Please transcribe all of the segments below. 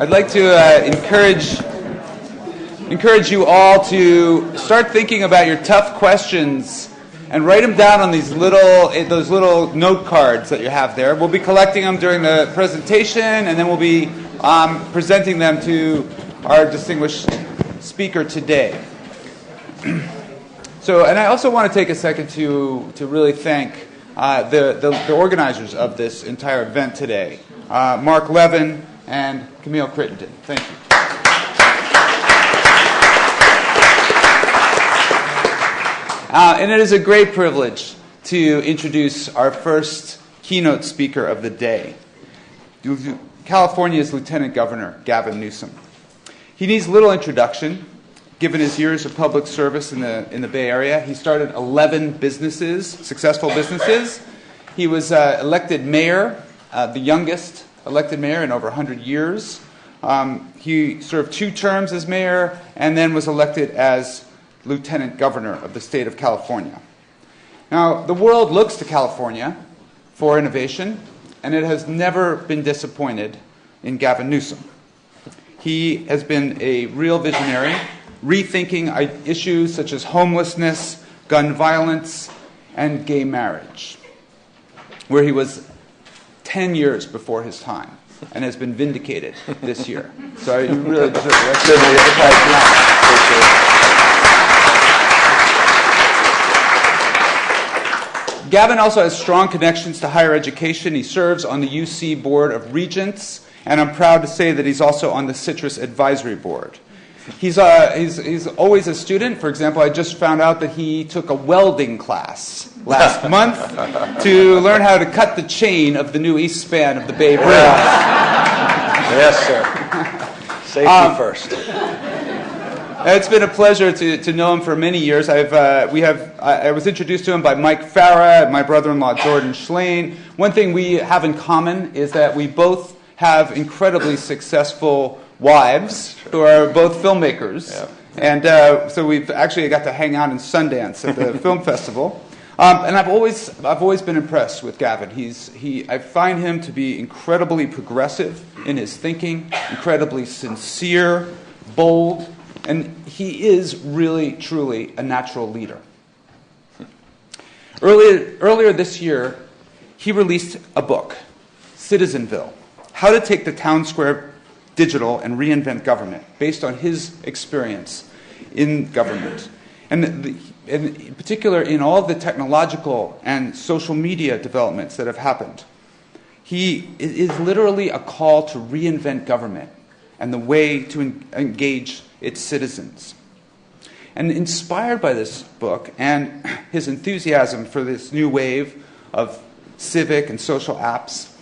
I'd like to encourage you all to start thinking about your tough questions and write them down on those little note cards that you have there. We'll be collecting them during the presentation, and then we'll be presenting them to our distinguished speaker today. And I also want to take a second to really thank the organizers of this entire event today, Mark Levin and Camille Crittenden. Thank you. And it is a great privilege to introduce our first keynote speaker of the day, California's Lieutenant Governor, Gavin Newsom. He needs little introduction, given his years of public service in the Bay Area. He started 11 successful businesses. He was elected mayor, the youngest elected mayor in over 100 years. He served 2 terms as mayor and then was elected as Lieutenant Governor of the state of California. Now, the world looks to California for innovation, and it has never been disappointed in Gavin Newsom. He has been a real visionary, rethinking issues such as homelessness, gun violence, and gay marriage, where he was 10 years before his time and has been vindicated this year. So you really deserve it. Gavin also has strong connections to higher education. He serves on the UC Board of Regents, and I'm proud to say that he's also on the CITRIS Advisory Board. He's always a student. For example, I just found out that he took a welding class last month to learn how to cut the chain of the new east span of the Bay Bridge. Yes, sir. Safety first. It's been a pleasure to know him for many years. I was introduced to him by Mike Farah, my brother-in-law Jordan Schlane. One thing we have in common is that we both have incredibly successful wives who are both filmmakers. Yeah. And so we've actually got to hang out in Sundance at the film festival. And I've always been impressed with Gavin. I find him to be incredibly progressive in his thinking, incredibly sincere, bold, and he is really, truly a natural leader. Earlier this year, he released a book, Citizenville, How to Take the Town Square Digital and Reinvent Government, based on his experience in government. And in particular, in all the technological and social media developments that have happened. He is literally a call to reinvent government and the way to engage its citizens. And inspired by this book and his enthusiasm for this new wave of civic and social apps,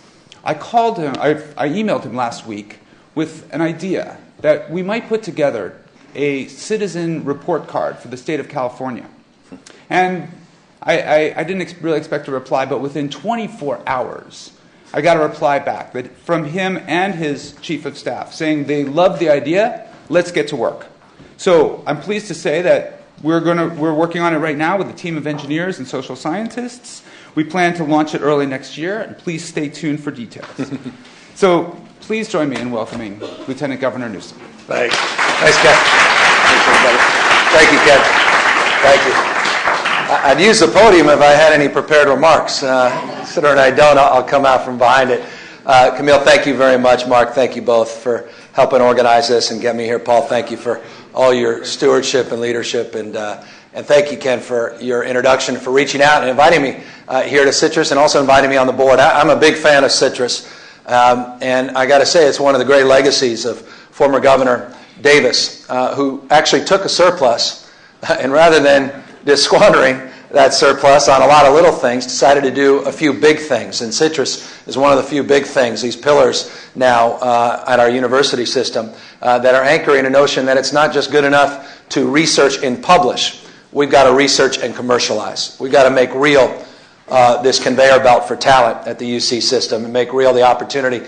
I emailed him last week with an idea that we might put together a citizen report card for the state of California. And I didn't really expect a reply, but within 24 hours, I got a reply back from him and his chief of staff saying they love the idea, let's get to work. So I'm pleased to say that we're working on it right now with a team of engineers and social scientists. We plan to launch it early next year, and please stay tuned for details. So please join me in welcoming Lieutenant Governor Newsom. Thanks. Thanks, Ken. Thank you, Ken. Thank you. I'd use the podium if I had any prepared remarks. Considering I don't, I'll come out from behind it. Camille, thank you very much. Mark, thank you both for helping organize this and get me here. Paul, thank you for all your stewardship and leadership. And thank you, Ken, for your introduction, for reaching out and inviting me here to CITRIS and also inviting me on the board. I'm a big fan of CITRIS. And I got to say, it's one of the great legacies of former Governor Davis, who actually took a surplus and rather than just squandering that surplus on a lot of little things, decided to do a few big things. And CITRIS is one of the few big things, these pillars now at our university system that are anchoring a notion that it's not just good enough to research and publish. We've got to research and commercialize. We've got to make real this conveyor belt for talent at the UC system and make real the opportunity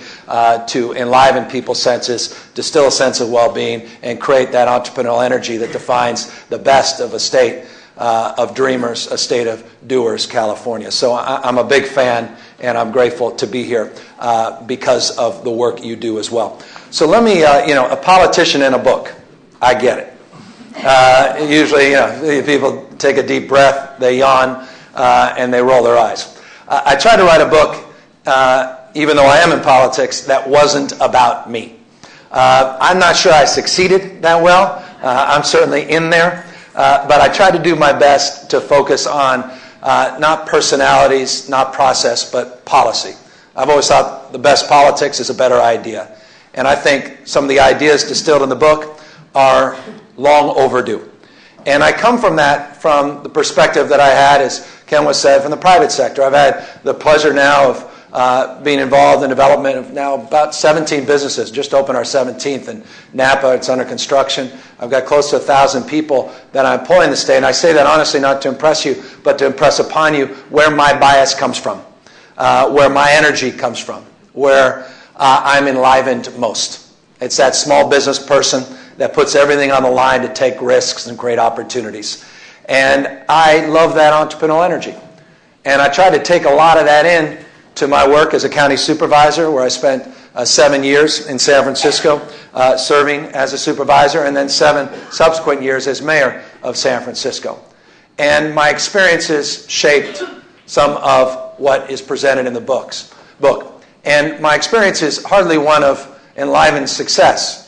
to enliven people's senses, distill a sense of well-being, and create that entrepreneurial energy that defines the best of a state. of dreamers, a state of doers, California. So I'm a big fan, and I'm grateful to be here because of the work you do as well. So let me, a politician in a book. I get it. Usually, people take a deep breath, they yawn, and they roll their eyes. I tried to write a book, even though I am in politics, that wasn't about me. I'm not sure I succeeded that well. I'm certainly in there. But I tried to do my best to focus on not personalities, not process, but policy. I've always thought the best politics is a better idea. And I think some of the ideas distilled in the book are long overdue. And I come from the perspective that I had, as Ken was said, from the private sector. I've had the pleasure now of being involved in development of now about 17 businesses. Just opened our 17th in Napa. It's under construction. I've got close to 1,000 people that I employ in the state. And I say that honestly not to impress you, but to impress upon you where my bias comes from, where my energy comes from, where I'm enlivened most. It's that small business person that puts everything on the line to take risks and create opportunities. And I love that entrepreneurial energy. And I try to take a lot of that in to my work as a county supervisor, where I spent 7 years in San Francisco serving as a supervisor, and then 7 subsequent years as mayor of San Francisco. And my experiences shaped some of what is presented in the book. And my experience is hardly one of enlivened success.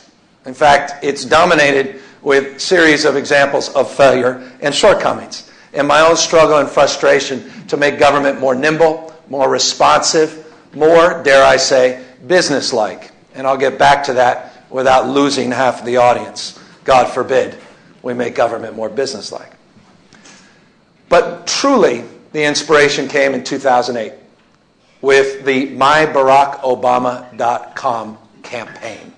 In fact, it's dominated with a series of examples of failure and shortcomings, and my own struggle and frustration to make government more nimble, more responsive, more, dare I say, business-like. And I'll get back to that without losing half of the audience. God forbid we make government more business-like. But truly, the inspiration came in 2008 with the MyBarackObama.com campaign.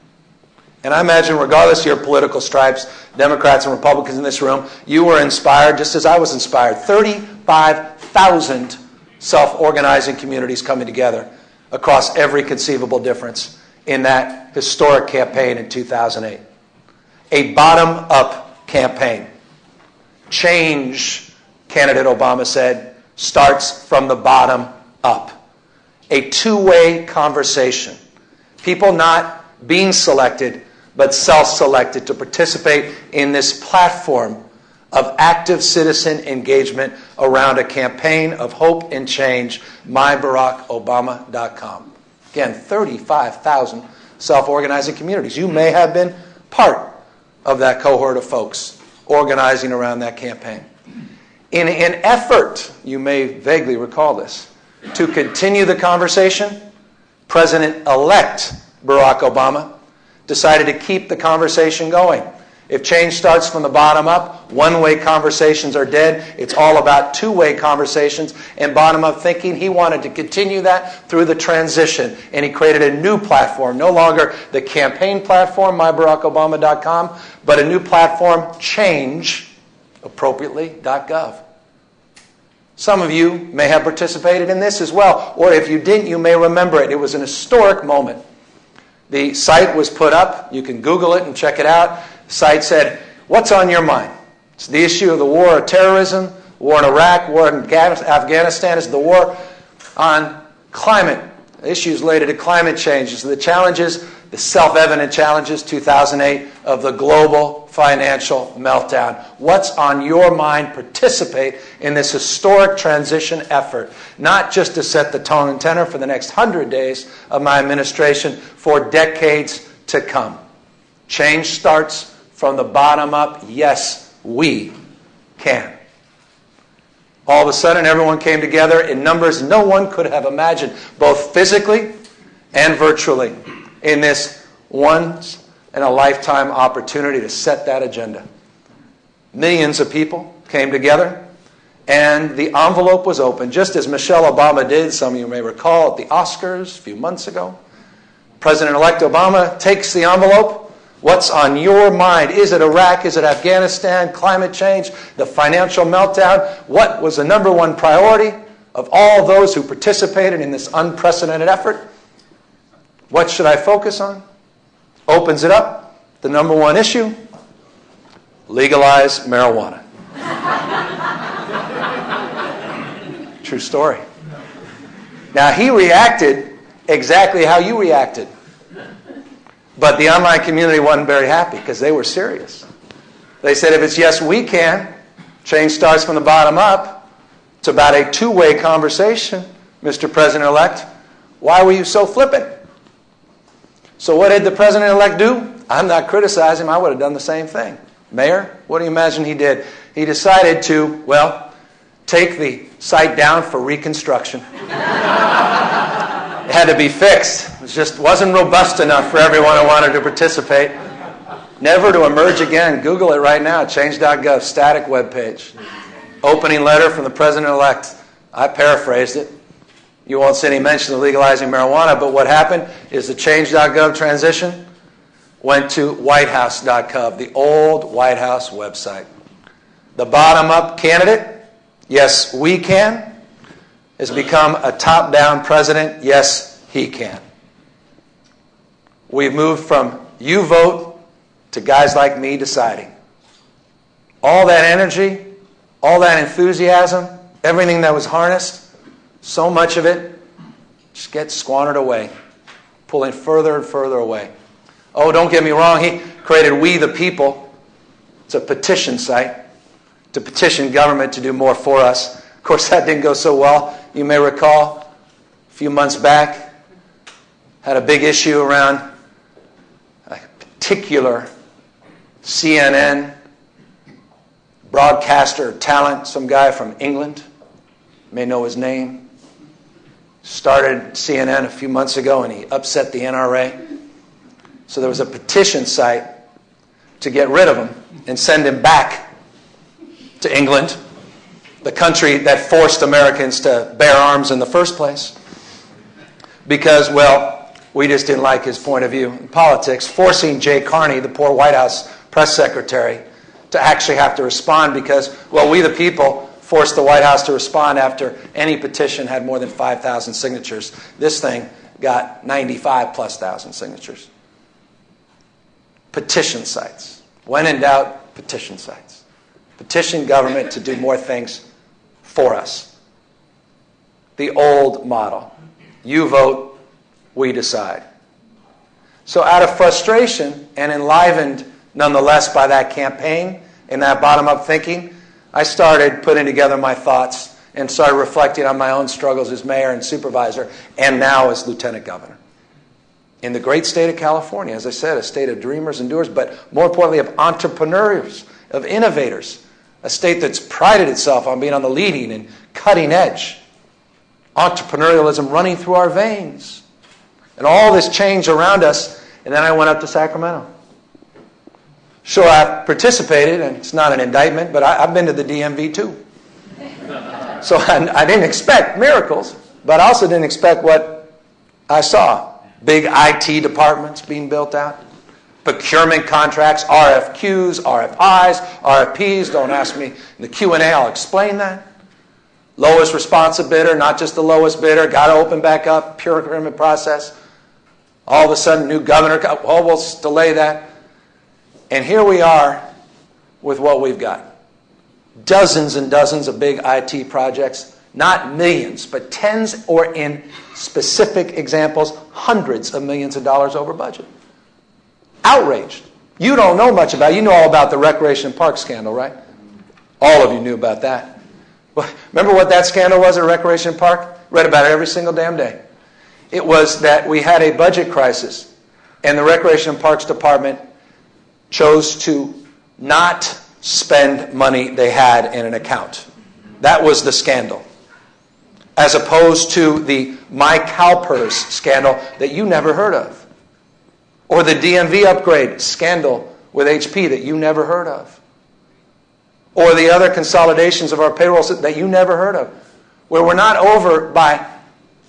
And I imagine, regardless of your political stripes, Democrats and Republicans in this room, you were inspired just as I was inspired. 35,000 self-organizing communities coming together across every conceivable difference in that historic campaign in 2008. A bottom-up campaign. Change, candidate Obama said, starts from the bottom up. A two-way conversation. People not being selected, but self-selected to participate in this platform of active citizen engagement around a campaign of hope and change, MyBarackObama.com. Again, 35,000 self-organizing communities. You may have been part of that cohort of folks organizing around that campaign. In an effort, you may vaguely recall this, to continue the conversation, President-elect Barack Obama decided to keep the conversation going. If change starts from the bottom up, one-way conversations are dead. It's all about two-way conversations and bottom-up thinking. He wanted to continue that through the transition, and he created a new platform, no longer the campaign platform, MyBarackObama.com, but a new platform, change, appropriately.gov. Some of you may have participated in this as well, or if you didn't, you may remember it. It was an historic moment. The site was put up. You can Google it and check it out. The site said, what's on your mind? It's the issue of the war on terrorism, war in Iraq, war in Afghanistan. It's the war on climate, issues related to climate change, the challenges, the self-evident challenges, 2008, of the global financial meltdown. What's on your mind? Participate in this historic transition effort, not just to set the tone and tenor for the next 100 days of my administration, for decades to come. Change starts from the bottom up. Yes, we can. All of a sudden, everyone came together in numbers no one could have imagined, both physically and virtually, in this once-in-a-lifetime opportunity to set that agenda. Millions of people came together, and the envelope was open, just as Michelle Obama did, some of you may recall, at the Oscars a few months ago. President-elect Obama takes the envelope. What's on your mind? Is it Iraq? Is it Afghanistan? Climate change? The financial meltdown? What was the number one priority of all those who participated in this unprecedented effort? What should I focus on? Opens it up. The number one issue, legalize marijuana. True story. Now, he reacted exactly how you reacted. But the online community wasn't very happy because they were serious. They said, if it's yes, we can, change starts from the bottom up. It's about a two-way conversation, Mr. President-elect. Why were you so flippant? So what did the President-elect do? I'm not criticizing him. I would have done the same thing. Mayor, what do you imagine he did? He decided to, well, take the site down for reconstruction. It had to be fixed. It just wasn't robust enough for everyone who wanted to participate. Never to emerge again. Google it right now. Change.gov, static web page. Opening letter from the President-elect. I paraphrased it. You won't see any mention of legalizing marijuana, but what happened is the Change.gov transition went to whitehouse.gov, the old White House website. The bottom-up candidate, yes, we can, has become a top-down president, yes, he can. We've moved from you vote to guys like me deciding. All that energy, all that enthusiasm, everything that was harnessed, so much of it just gets squandered away, pulling further and further away. Oh, don't get me wrong, he created We the People. It's a petition site to petition government to do more for us. Of course, that didn't go so well. You may recall, a few months back, had a big issue around a particular CNN broadcaster talent, some guy from England, you may know his name, started CNN a few months ago and he upset the NRA. So there was a petition site to get rid of him and send him back to England, the country that forced Americans to bear arms in the first place. Because, well, we just didn't like his point of view in politics, forcing Jay Carney, the poor White House press secretary, to actually have to respond because, well, We the People forced the White House to respond after any petition had more than 5,000 signatures. This thing got 95,000+ signatures. Petition sites. When in doubt, petition sites. Petition government to do more things for us. The old model. You vote, we decide. So out of frustration and enlivened nonetheless by that campaign and that bottom-up thinking, I started putting together my thoughts and started reflecting on my own struggles as mayor and supervisor and now as lieutenant governor. In the great state of California, as I said, a state of dreamers and doers, but more importantly of entrepreneurs, of innovators, a state that's prided itself on being on the leading and cutting edge. Entrepreneurialism running through our veins. And all this change around us, and then I went up to Sacramento. Sure, I've participated, and it's not an indictment, but I've been to the DMV too. So I didn't expect miracles, but I also didn't expect what I saw. Big IT departments being built out. Procurement contracts, RFQs, RFIs, RFPs. Don't ask me in the Q&A, I'll explain that. Lowest responsive bidder, not just the lowest bidder. Got to open back up, procurement process. All of a sudden, new governor, oh, we'll delay that. And here we are with what we've got. Dozens and dozens of big IT projects. Not millions, but tens, or in specific examples, hundreds of millions of dollars over budget. Outraged. You don't know much about it. You know all about the Recreation Park scandal, right? All of you knew about that. Well, remember what that scandal was at Recreation Park? Read about it every single damn day. It was that we had a budget crisis, and the Recreation and Parks Department chose to not spend money they had in an account. That was the scandal. As opposed to the My CalPERS scandal that you never heard of. Or the DMV upgrade scandal with HP that you never heard of. Or the other consolidations of our payrolls that you never heard of. Where we're not over by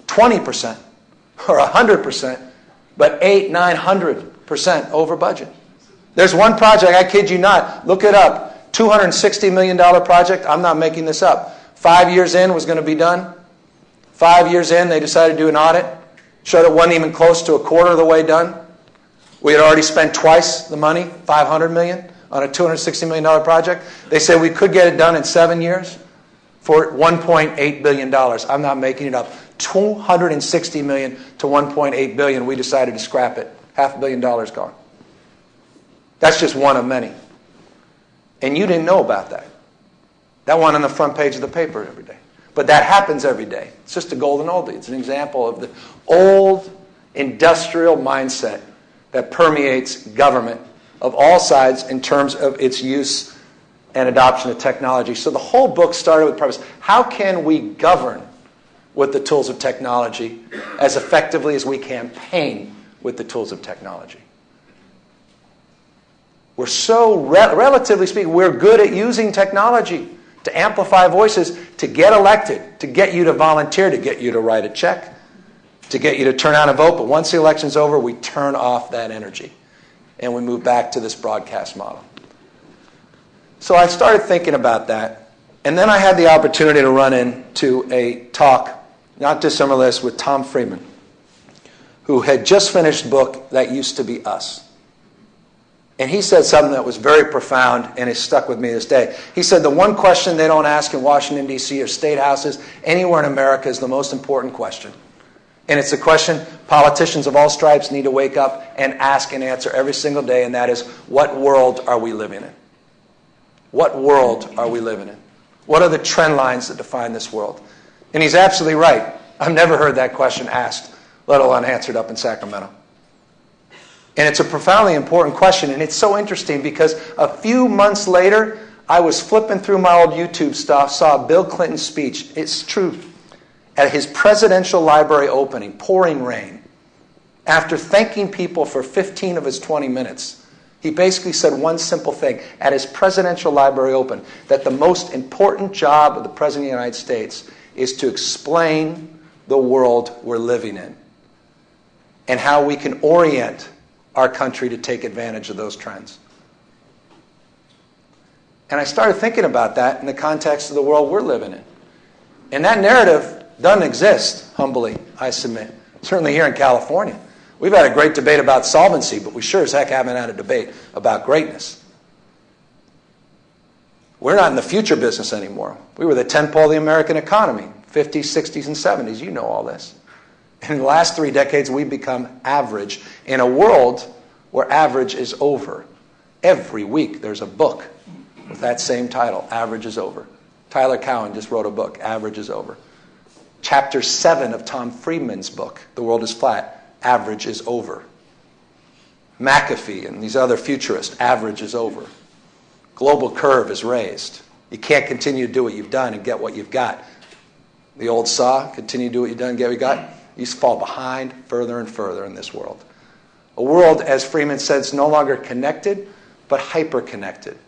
20% or 100%, but 800-900% over budget. There's one project, I kid you not, look it up, $260 million project, I'm not making this up. 5 years in was going to be done. 5 years in, they decided to do an audit. Showed it wasn't even close to a quarter of the way done. We had already spent twice the money, $500 million, on a $260 million project. They said we could get it done in 7 years. for $1.8 billion. I'm not making it up. $260 million to $1.8 billion. We decided to scrap it. $500 million gone. That's just one of many. And you didn't know about that. That went on the front page of the paper every day. But that happens every day. It's just a golden oldie. It's an example of the old industrial mindset that permeates government of all sides in terms of its use and adoption of technology. So the whole book started with the premise: how can we govern with the tools of technology as effectively as we campaign with the tools of technology? We're so, relatively speaking, we're good at using technology to amplify voices, to get elected, to get you to volunteer, to get you to write a check, to get you to turn out and vote. But once the election's over, we turn off that energy and we move back to this broadcast model. So I started thinking about that, and then I had the opportunity to run into a talk, not dissimilar to this, with Tom Friedman, who had just finished a book that used to be Us. And he said something that was very profound and has stuck with me this day. He said the one question they don't ask in Washington, D.C. or state houses anywhere in America is the most important question. And it's a question politicians of all stripes need to wake up and ask and answer every single day, and that is, what world are we living in? What world are we living in? What are the trend lines that define this world? And he's absolutely right. I've never heard that question asked, let alone answered up in Sacramento. And it's a profoundly important question, and it's so interesting because a few months later, I was flipping through my old YouTube stuff, saw Bill Clinton's speech. It's true. At his presidential library opening, pouring rain, after thanking people for 15 of his 20 minutes, he basically said one simple thing at his presidential library open, that the most important job of the President of the United States is to explain the world we're living in and how we can orient our country to take advantage of those trends. And I started thinking about that in the context of the world we're living in. And that narrative doesn't exist, humbly, I submit. Certainly here in California. We've had a great debate about solvency, but we sure as heck haven't had a debate about greatness. We're not in the future business anymore. We were the tentpole of the American economy, 50s, 60s, and 70s. You know all this. And in the last 3 decades, we've become average in a world where average is over. Every week, there's a book with that same title, Average is Over. Tyler Cowen just wrote a book, Average is Over. Chapter 7 of Tom Friedman's book, The World is Flat, Average is Over. McAfee and these other futurists, average is over. Global curve is raised. You can't continue to do what you've done and get what you've got. The old saw, continue to do what you've done and get what you got. You fall behind further and further in this world. A world, as Friedman said, is no longer connected, but hyper-connected.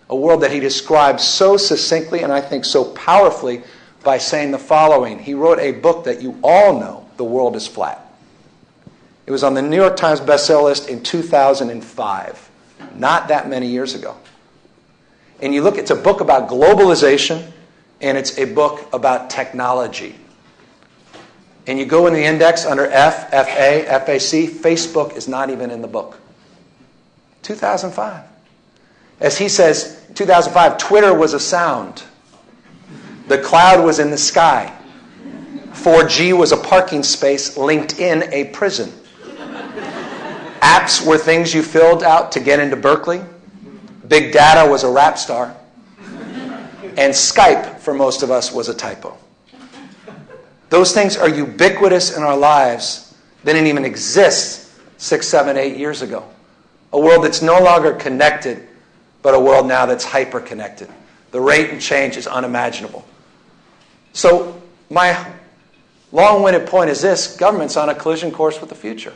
A world that he describes so succinctly and I think so powerfully by saying the following. He wrote a book that you all know, The World is Flat. It was on the New York Times bestseller list in 2005, not that many years ago. And you look, it's a book about globalization, and it's a book about technology. And you go in the index under F, FA, FAC, Facebook is not even in the book. 2005. As he says, 2005, Twitter was a sound. The cloud was in the sky. 4G was a parking space, LinkedIn a prison. Apps were things you filled out to get into Berkeley. Big data was a rap star. And Skype, for most of us, was a typo. Those things are ubiquitous in our lives. They didn't even exist 6, 7, 8 years ago. A world that's no longer connected, but a world now that's hyper-connected. The rate of change is unimaginable. So my long-winded point is this: government's on a collision course with the future.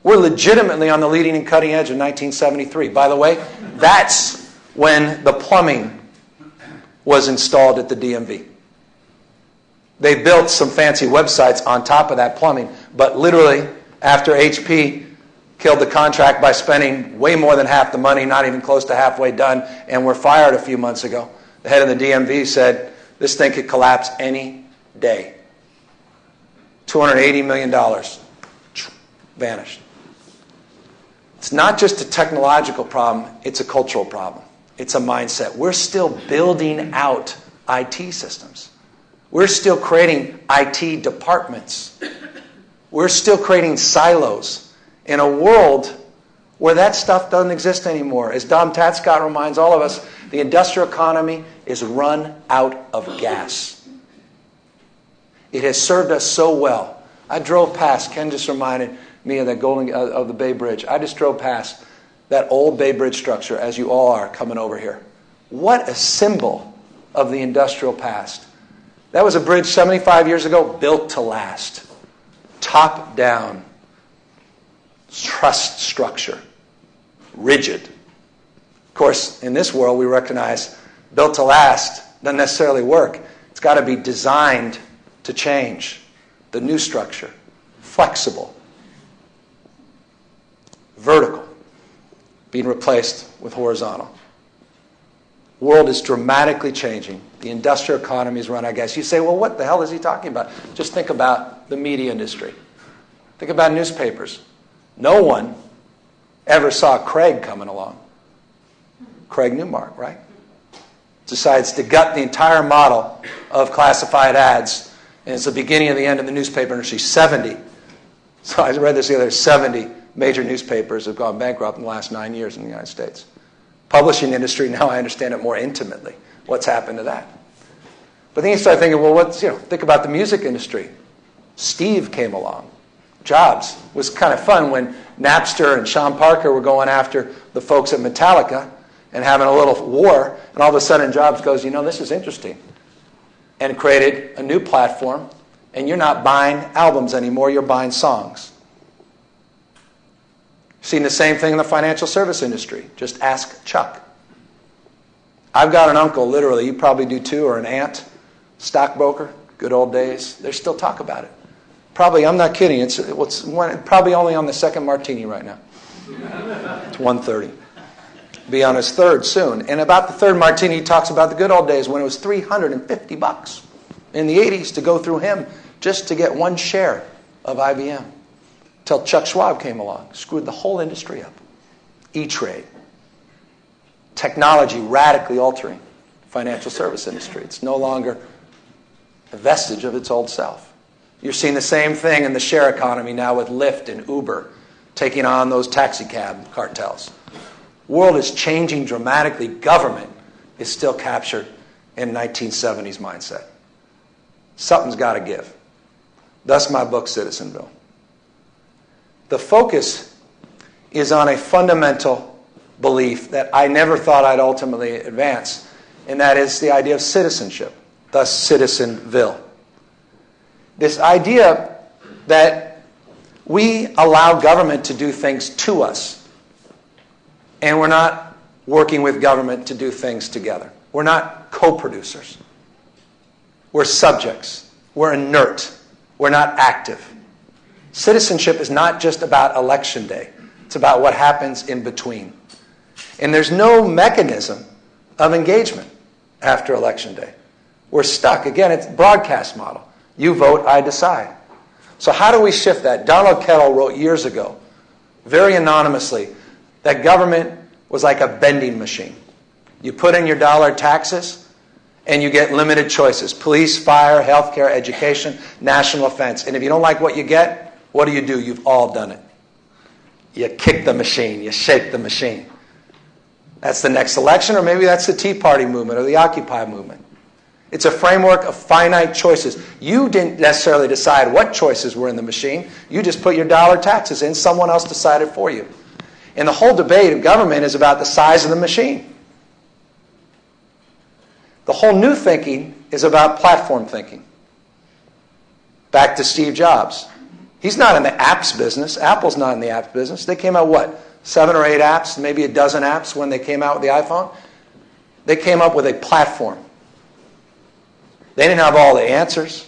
We're legitimately on the leading and cutting edge of 1973. By the way, that's when the plumbing was installed at the DMV. They built some fancy websites on top of that plumbing, but literally after HP killed the contract by spending way more than half the money, not even close to halfway done, and were fired a few months ago, the head of the DMV said, this thing could collapse any day. $280 million vanished. It's not just a technological problem, it's a cultural problem. It's a mindset. We're still building out IT systems. We're still creating IT departments. We're still creating silos in a world where that stuff doesn't exist anymore. As Dom Tatscott reminds all of us, the industrial economy is run out of gas. It has served us so well. I drove past, Ken just reminded me of that of the Bay Bridge. I just drove past that old Bay Bridge structure as you all are coming over here. What a symbol of the industrial past. That was a bridge 75 years ago, built to last. Top down. Trust structure. Rigid. Of course, in this world we recognize built to last doesn't necessarily work. It's got to be designed to change. The new structure. Flexible. Vertical. Being replaced with horizontal. The world is dramatically changing. The industrial economy is run, I guess. You say, well, what the hell is he talking about? Just think about the media industry. Think about newspapers. No one ever saw Craig coming along. Craig Newmark, right? Decides to gut the entire model of classified ads. And it's the beginning of the end of the newspaper industry. 70. So I read this the other day. 70 major newspapers have gone bankrupt in the last 9 years in the United States. Publishing industry, now I understand it more intimately. What's happened to that? But then you start thinking, well, think about the music industry. Steve came along. Jobs. It was kind of fun when Napster and Sean Parker were going after the folks at Metallica and having a little war, and all of a sudden Jobs goes, this is interesting, and created a new platform, and you're not buying albums anymore, you're buying songs. Seen the same thing in the financial service industry. Just ask Chuck. I've got an uncle, literally, you probably do too, or an aunt, stockbroker, good old days. They still talk about it. Probably, I'm not kidding, it's probably only on the second martini right now. It's 1:30. Be on his third soon. And about the third martini, he talks about the good old days when it was $350 in the 80s to go through him just to get one share of IBM. Until Chuck Schwab came along, screwed the whole industry up. E-trade. Technology radically altering the financial service industry. It's no longer a vestige of its old self. You're seeing the same thing in the share economy now with Lyft and Uber taking on those taxi cab cartels. The world is changing dramatically. Government is still captured in 1970s mindset. Something's got to give. Thus my book, Citizenville. The focus is on a fundamental belief that I never thought I'd ultimately advance, and that is the idea of citizenship, thus Citizenville. This idea that we allow government to do things to us, and we're not working with government to do things together. We're not co-producers. We're subjects. We're inert. We're not active. Citizenship is not just about election day. It's about what happens in between. And there's no mechanism of engagement after election day. We're stuck. Again, it's a broadcast model. You vote, I decide. So how do we shift that? Donald Kettle wrote years ago, very anonymously, that government was like a vending machine. You put in your dollar taxes, and you get limited choices. Police, fire, healthcare, education, national defense. And if you don't like what you get, what do? You've all done it. You kick the machine. You shake the machine. That's the next election, or maybe that's the Tea Party movement or the Occupy movement. It's a framework of finite choices. You didn't necessarily decide what choices were in the machine. You just put your dollar taxes in. Someone else decided for you. And the whole debate of government is about the size of the machine. The whole new thinking is about platform thinking. Back to Steve Jobs. He's not in the apps business. Apple's not in the apps business. They came out, 7 or 8 apps, maybe a dozen apps when they came out with the iPhone? They came up with a platform. They didn't have all the answers,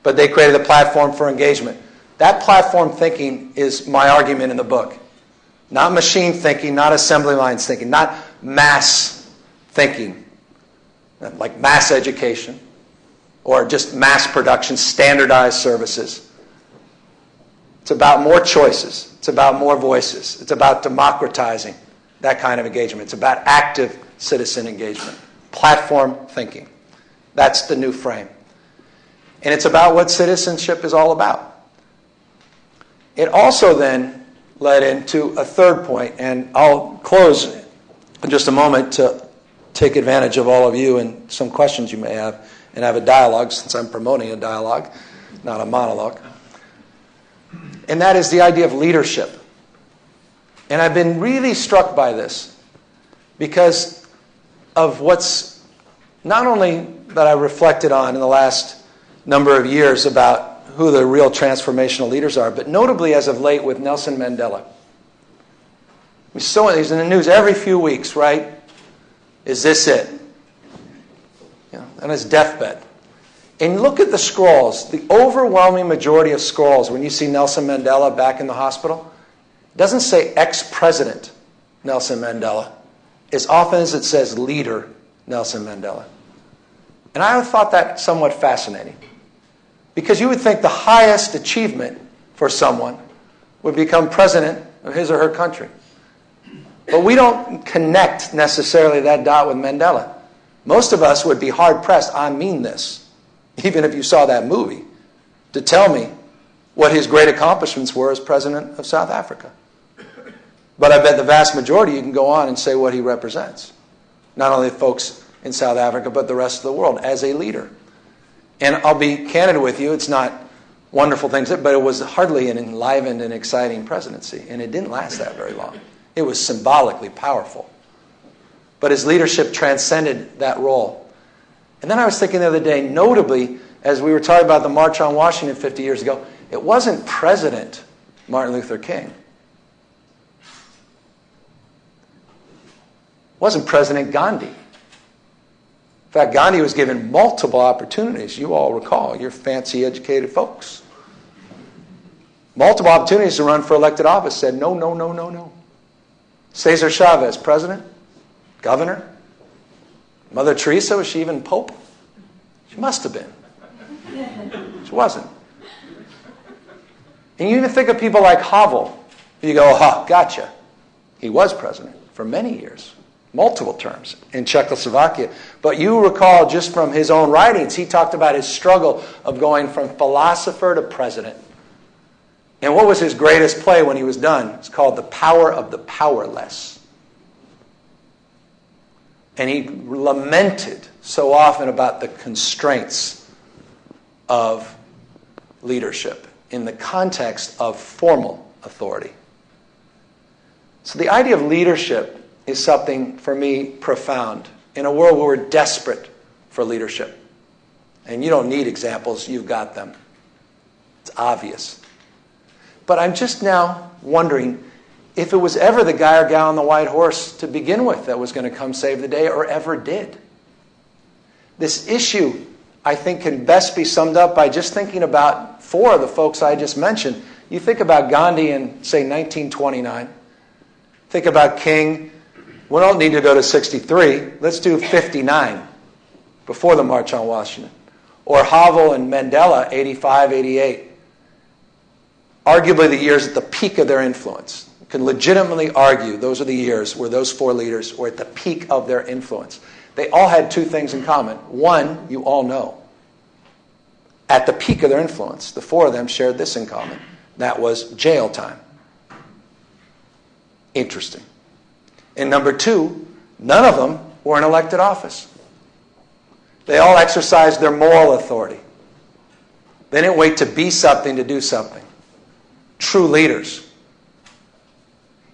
but they created a platform for engagement. That platform thinking is my argument in the book. Not machine thinking, not assembly lines thinking, not mass thinking, like mass education or just mass production, standardized services. It's about more choices. It's about more voices. It's about democratizing that kind of engagement. It's about active citizen engagement. Platform thinking. That's the new frame. And it's about what citizenship is all about. It also then led into a third point, and I'll close in just a moment to take advantage of all of you and some questions you may have, and have a dialogue, since I'm promoting a dialogue, not a monologue. And that is the idea of leadership. And I've been really struck by this because of what's not only that I reflected on in the last number of years about who the real transformational leaders are, but notably as of late with Nelson Mandela. He's in the news every few weeks, right? Is this it? On his deathbed. And look at the scrolls. The overwhelming majority of scrolls, when you see Nelson Mandela back in the hospital, it doesn't say ex-president Nelson Mandela as often as it says leader Nelson Mandela. And I thought that somewhat fascinating. Because you would think the highest achievement for someone would become president of his or her country. But we don't connect necessarily that dot with Mandela. Most of us would be hard-pressed, I mean this, even if you saw that movie, to tell me what his great accomplishments were as president of South Africa. But I bet the vast majority you can go on and say what he represents. Not only folks in South Africa, but the rest of the world as a leader. And I'll be candid with you, it's not wonderful things, but it was hardly an enlivened and exciting presidency. And it didn't last that very long. It was symbolically powerful. But his leadership transcended that role. And then I was thinking the other day, notably, as we were talking about the March on Washington 50 years ago, it wasn't President Martin Luther King. It wasn't President Gandhi. In fact, Gandhi was given multiple opportunities. You all recall, you're fancy, educated folks. Multiple opportunities to run for elected office, said no, no, no, no, no. Cesar Chavez, president, governor. Mother Teresa, was she even pope? She must have been. She wasn't. And you even think of people like Havel. You go, aha, gotcha. He was president for many years. Multiple terms in Czechoslovakia. But you recall just from his own writings, he talked about his struggle of going from philosopher to president. And what was his greatest play when he was done? It's called The Power of the Powerless. And he lamented so often about the constraints of leadership in the context of formal authority. So the idea of leadership is something, for me, profound in a world where we're desperate for leadership. And you don't need examples, you've got them. It's obvious. But I'm just now wondering if it was ever the guy or gal on the white horse to begin with that was going to come save the day, or ever did. This issue, I think, can best be summed up by just thinking about four of the folks I just mentioned. You think about Gandhi in, say, 1929. Think about King. We don't need to go to 63. Let's do 59, before the March on Washington. Or Havel and Mandela, 85, 88. Arguably the years at the peak of their influence. You can legitimately argue those are the years where those four leaders were at the peak of their influence. They all had two things in common. One, you all know. At the peak of their influence, the four of them shared this in common. That was jail time. Interesting. And number two, none of them were in elected office. They all exercised their moral authority. They didn't wait to be something to do something. True leaders.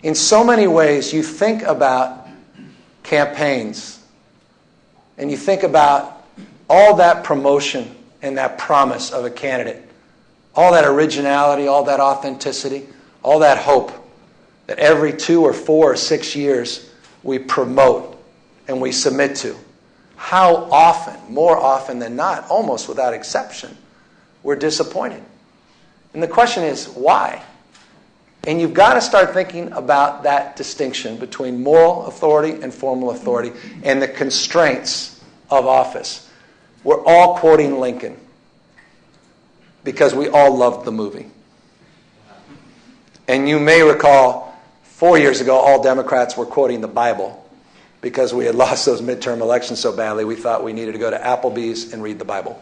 In so many ways, you think about campaigns and you think about all that promotion and that promise of a candidate, all that originality, all that authenticity, all that hope that every 2 or 4 or 6 years we promote and we submit to. How often, more often than not, almost without exception, we're disappointed. And the question is, why? And you've got to start thinking about that distinction between moral authority and formal authority and the constraints of office. We're all quoting Lincoln because we all loved the movie. And you may recall 4 years ago, all Democrats were quoting the Bible because we had lost those midterm elections so badly, we thought we needed to go to Applebee's and read the Bible.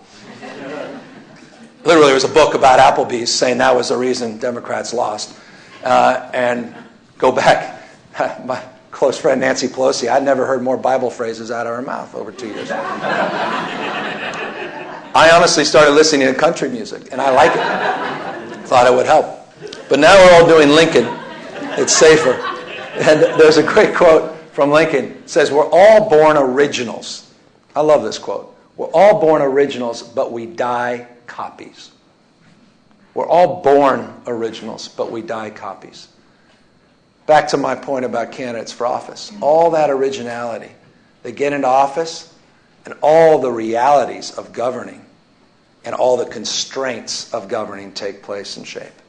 Literally, there was a book about Applebee's saying that was the reason Democrats lost. And go back, my close friend Nancy Pelosi, I'd never heard more Bible phrases out of her mouth over 2 years. I honestly started listening to country music, and I like it. Thought it would help. But now we're all doing Lincoln. It's safer. And there's a great quote from Lincoln. It says, "We're all born originals." I love this quote. "We're all born originals, but we die copies." We're all born originals, but we die copies. Back to my point about candidates for office. All that originality. They get into office, and all the realities of governing and all the constraints of governing take place and shape.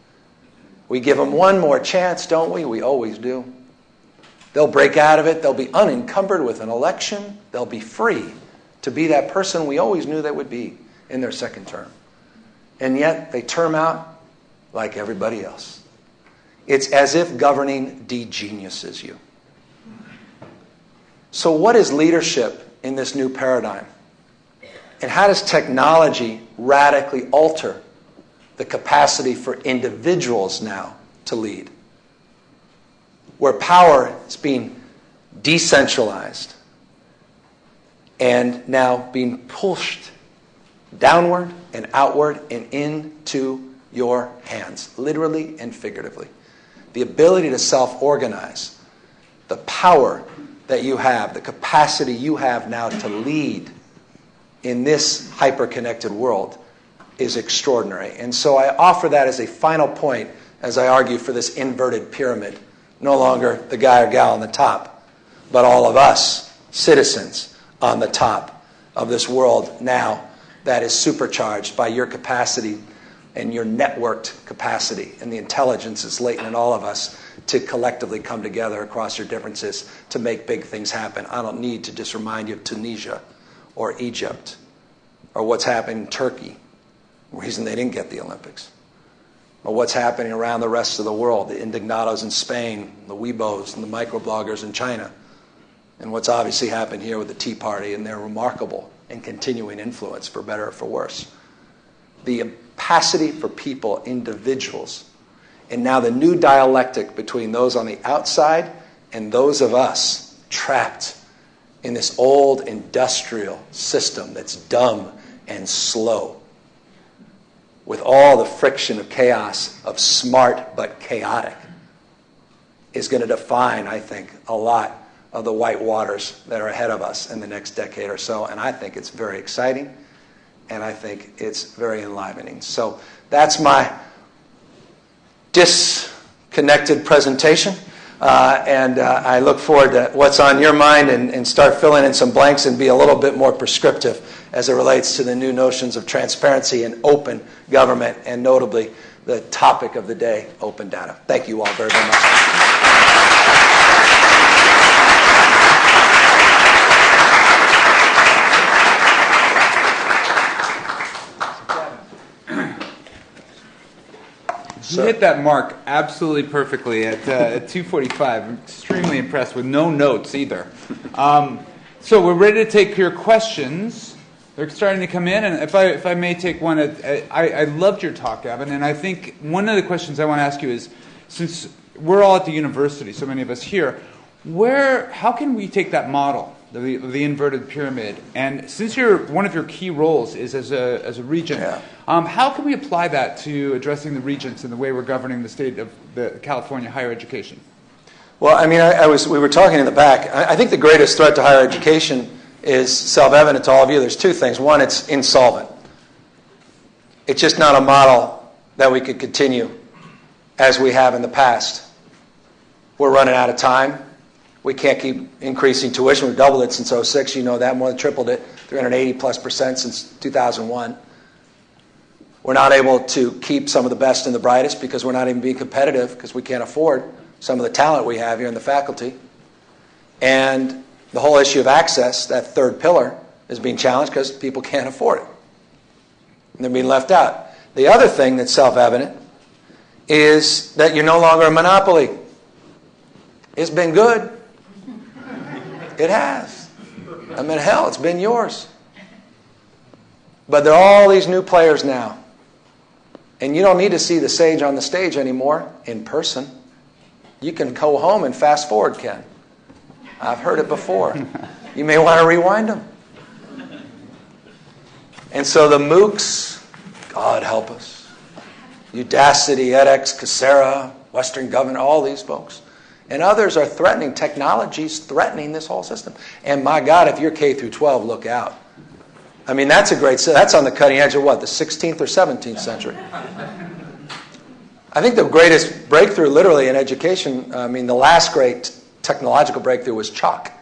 We give them one more chance, don't we? We always do. They'll break out of it. They'll be unencumbered with an election. They'll be free to be that person we always knew they would be in their second term. And yet they term out like everybody else. It's as if governing de-geniuses you. So what is leadership in this new paradigm? And how does technology radically alter the capacity for individuals now to lead? Where power is being decentralized and now being pushed downward and outward and into your hands, literally and figuratively. The ability to self-organize, the power that you have, the capacity you have now to lead in this hyper-connected world is extraordinary. And so I offer that as a final point as I argue for this inverted pyramid. No longer the guy or gal on the top, but all of us, citizens, on the top of this world now that is supercharged by your capacity and your networked capacity and the intelligence that's latent in all of us to collectively come together across your differences to make big things happen. I don't need to just remind you of Tunisia or Egypt or what's happening in Turkey, the reason they didn't get the Olympics, or what's happening around the rest of the world, the indignados in Spain, the Weibos and the microbloggers in China, and what's obviously happened here with the Tea Party and their remarkable and continuing influence, for better or for worse. The capacity for people, individuals, and now the new dialectic between those on the outside and those of us trapped in this old industrial system that's dumb and slow, with all the friction of chaos of smart but chaotic, is going to define, I think, a lot of the white waters that are ahead of us in the next decade or so. And I think it's very exciting, and I think it's very enlivening. So that's my disconnected presentation. And I look forward to what's on your mind and start filling in some blanks and be a little bit more prescriptive as it relates to the new notions of transparency and open government, and notably the topic of the day, open data. Thank you all very, very much. You hit that mark absolutely perfectly at 2:45. I'm extremely impressed with no notes either. So we're ready to take your questions. They're starting to come in, and if I may take one, I loved your talk, Gavin, and I think one of the questions I want to ask you is, since we're all at the university, so many of us here, how can we take that model, the inverted pyramid, and since one of your key roles is as a regent, how can we apply that to addressing the regents and the way we're governing the state of the California higher education? Well, I mean, we were talking in the back. I think the greatest threat to higher education is self-evident to all of you. There's two things. One, it's insolvent. It's just not a model that we could continue as we have in the past. We're running out of time. We can't keep increasing tuition. We've doubled it since 2006. You know that. More than tripled it, 380+% since 2001. We're not able to keep some of the best and the brightest because we're not even being competitive because we can't afford some of the talent we have here in the faculty. And the whole issue of access, that third pillar, is being challenged because people can't afford it. And they're being left out. The other thing that's self-evident is that you're no longer a monopoly. It's been good. It has. I mean, hell, it's been yours. But there are all these new players now. And you don't need to see the sage on the stage anymore in person. You can go home and fast forward, Ken. I've heard it before. You may want to rewind them. And so the MOOCs, God help us. Udacity, edX, Coursera, Western Governor, all these folks. And others are threatening. Technology's threatening this whole system. And my God, if you're K through 12, look out. I mean, that's on the cutting edge of what, the 16th or 17th century? I think the greatest breakthrough literally in education, the last great technological breakthrough was chalk.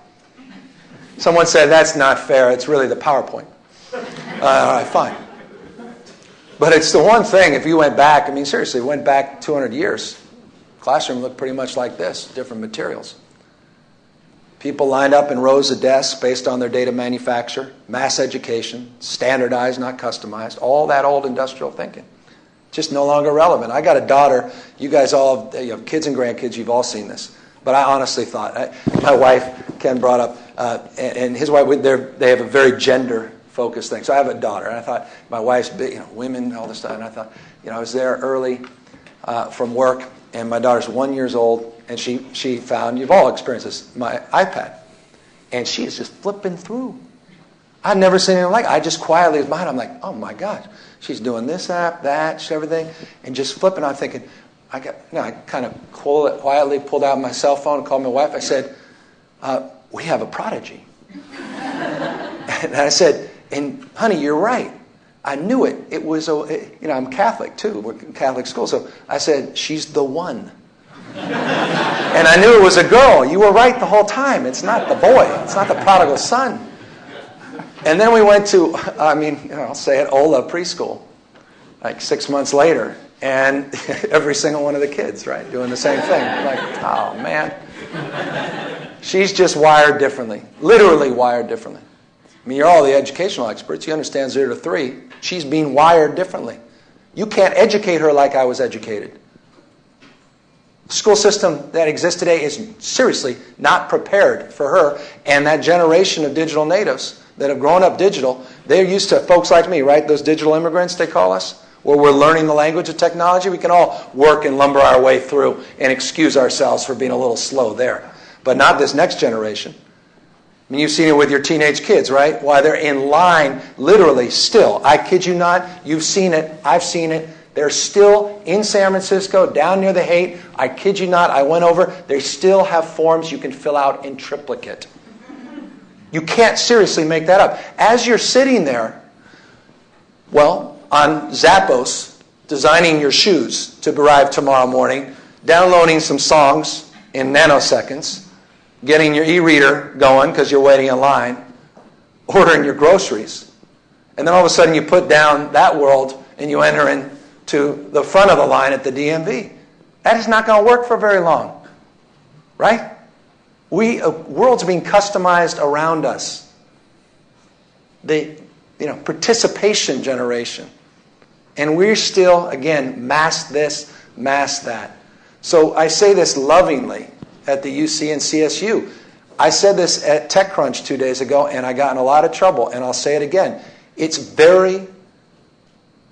Someone said, that's not fair, it's really the PowerPoint. All right, fine. But it's the one thing, if you went back, seriously, went back 200 years, classroom looked pretty much like this, different materials. People lined up in rows of desks based on their data manufacture, mass education, standardized, not customized, all that old industrial thinking. Just no longer relevant. I got a daughter, you guys all have kids and grandkids, you've all seen this. But I honestly thought, my wife, Ken brought up, and his wife, they have a very gender-focused thing. So I have a daughter, and I thought, my wife's big, women, all this stuff, and I thought, I was there early from work, and my daughter's 1 year old, and she found, you've all experienced this, my iPad. And she is just flipping through. I'd never seen anything like it. I just quietly was behind her. I'm like, oh my gosh. She's doing this app, that, everything, and just flipping. I'm thinking, I kind of quietly pulled out my cell phone and called my wife. I said, we have a prodigy. And I said, and honey, you're right. I knew it. It was, I'm Catholic too. We're in Catholic school. So I said, she's the one. And I knew it was a girl. You were right the whole time. It's not the boy. It's not the prodigal son. And then we went to, I'll say it, Ola preschool, like 6 months later. And every single one of the kids, right, doing the same thing. Like, oh, man. She's just wired differently. Literally wired differently. You're all the educational experts. You understand 0 to 3. She's being wired differently. You can't educate her like I was educated. The school system that exists today is seriously not prepared for her. And that generation of digital natives that have grown up digital, they're used to folks like me, right? Those digital immigrants, they call us, where we're learning the language of technology. We can all work and lumber our way through and excuse ourselves for being a little slow there. But not this next generation. You've seen it with your teenage kids, right? Why they're in line, literally, still. I kid you not. You've seen it. I've seen it. They're still in San Francisco, down near the Haight. I kid you not. I went over. They still have forms you can fill out in triplicate. You can't seriously make that up. As you're sitting there, on Zappos, designing your shoes to arrive tomorrow morning, downloading some songs in nanoseconds, getting your e-reader going because you're waiting in line, ordering your groceries. And then all of a sudden you put down that world and you enter into the front of the line at the DMV. That is not going to work for very long. Right? World's being customized around us. The participation generation. And we're still, again, mask this, mask that. So I say this lovingly at the UC and CSU. I said this at TechCrunch 2 days ago, and I got in a lot of trouble, and I'll say it again. It's very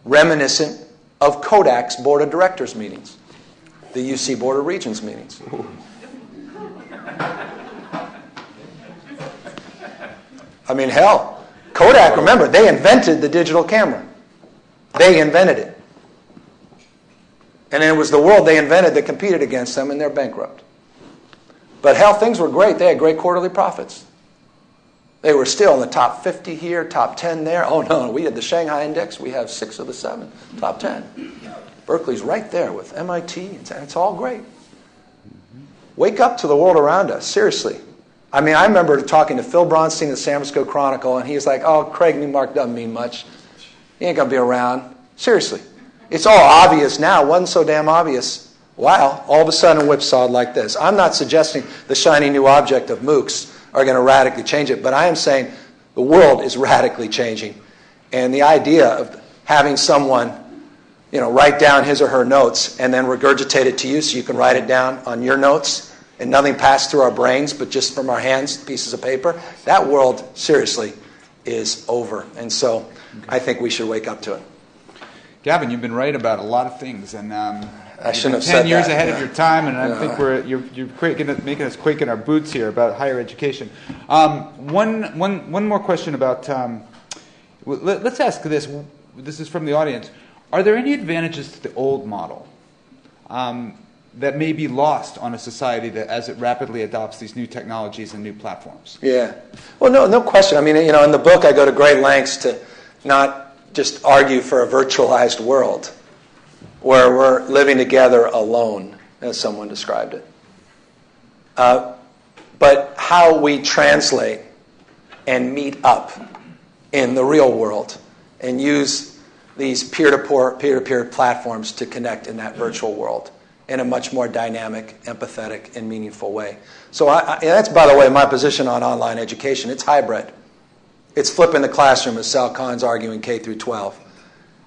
reminiscent of Kodak's Board of Directors meetings, the UC Board of Regents meetings. Hell, Kodak, remember, they invented the digital camera. They invented it. And it was the world they invented that competed against them, and they're bankrupt. But hell, things were great. They had great quarterly profits. They were still in the top 50 here, top 10 there. Oh, no, we had the Shanghai Index. We have 6 of the 7, top 10. Berkeley's right there with MIT. It's all great. Wake up to the world around us, seriously. I remember talking to Phil Bronstein of the San Francisco Chronicle, and he was like, oh, Craig Newmark doesn't mean much. He ain't going to be around. Seriously. It's all obvious now. It wasn't so damn obvious. Wow, all of a sudden whipsawed like this. I'm not suggesting the shiny new object of MOOCs are going to radically change it, but I am saying the world is radically changing. And the idea of having someone, write down his or her notes and then regurgitate it to you so you can write it down on your notes and nothing passed through our brains but just from our hands, pieces of paper, that world, seriously, is over. And so I think we should wake up to it. Gavin, you've been right about a lot of things, and I shouldn't have 10 said years that. ahead of your time, and I think you're making us quake in our boots here about higher education. One more question about. Let's ask this. This is from the audience. Are there any advantages to the old model that may be lost on a society that, as it rapidly adopts these new technologies and new platforms? Yeah. Well, no question. I mean, in the book, I go to great lengths to not just argue for a virtualized world where we're living together alone, as someone described it. But how we translate and meet up in the real world and use these peer-to-peer platforms to connect in that virtual world in a much more dynamic, empathetic, and meaningful way. So that's, by the way, my position on online education. It's hybrid. It's flipping the classroom, as Sal Khan's arguing, K through 12.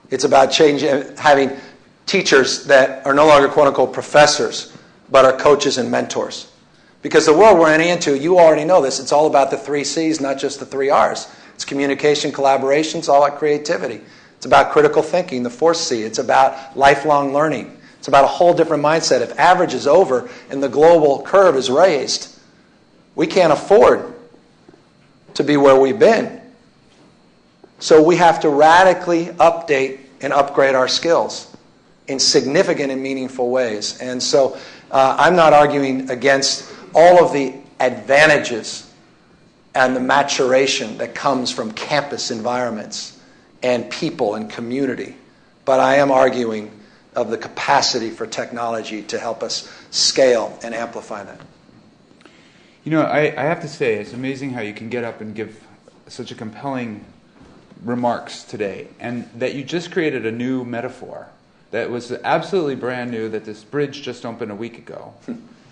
It's about having teachers that are no longer quote-unquote professors, but are coaches and mentors. Because the world we're entering into, you already know this, it's all about the 3 C's, not just the 3 R's. It's communication, collaboration, it's all about creativity. It's about critical thinking, the 4th C. It's about lifelong learning. It's about a whole different mindset. If average is over and the global curve is raised, we can't afford to be where we've been. So we have to radically update and upgrade our skills in significant and meaningful ways. And so I'm not arguing against all of the advantages and the maturation that comes from campus environments and people and community. But I am arguing of the capacity for technology to help us scale and amplify that. I have to say, it's amazing how you can get up and give such a compelling remarks today, and that you just created a new metaphor that was absolutely brand new, that this bridge just opened a week ago.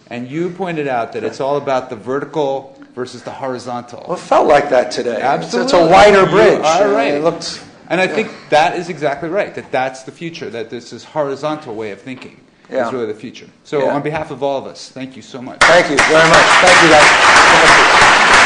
And you pointed out that it's all about the vertical versus the horizontal. Well, it felt like that today. Absolutely. It's a wider bridge. All right. It looked, and I think that is exactly right, that's the future, that this is horizontal way of thinking is really the future. So on behalf of all of us, thank you so much. Thank you very much. Thank you, guys.